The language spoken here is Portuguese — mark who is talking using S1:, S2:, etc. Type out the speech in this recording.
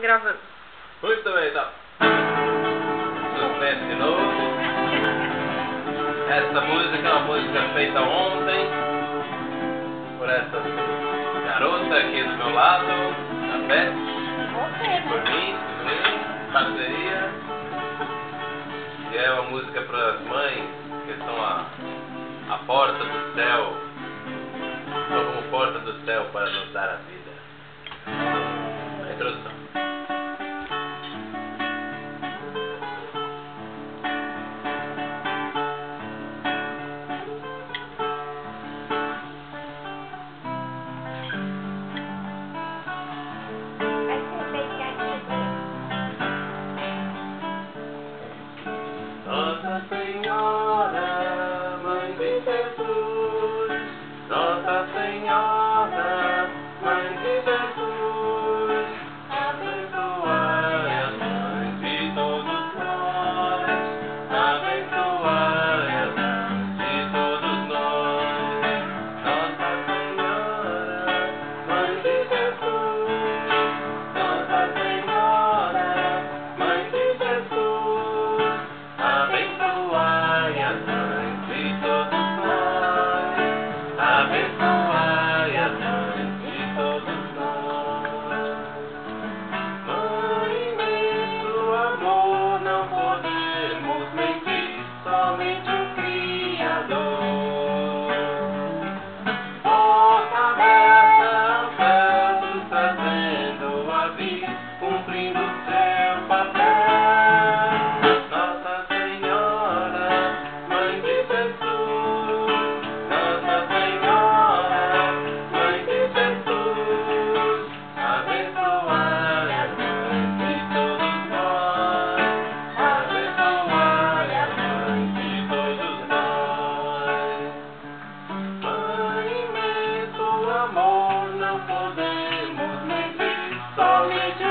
S1: Gravando.
S2: Muito bem, então. Suspense de novo. Essa música é uma música feita ontem por essa garota aqui do meu lado, a Beth, por mim, parceria. E é uma música para as mães que estão à porta do céu, estão como porta do céu para nos dar a vida. A introdução. Nossa Senhora, Mãe de Jesus, Nossa Senhora, Mãe de Jesus, abençoai as mães de todos nós, abençoai as mães de todos nós. Nossa Senhora, Mãe de Jesus, Nossa Senhora, Mãe de Jesus, abençoai as mães de todos nós, abençoai as mães de todos nós. Mãe, imenso amor, não podemos mentir, somente o Criador. Porta aberta ao céu, nos trazendo a vida, cumprindo seu papel. Nossa Senhora, Mãe de Jesus, Nossa Senhora, Mãe de Jesus, abençoai as mães de todos nós, abençoai as mães de todos nós. Mãe, imenso amor, não podemos mentir, somente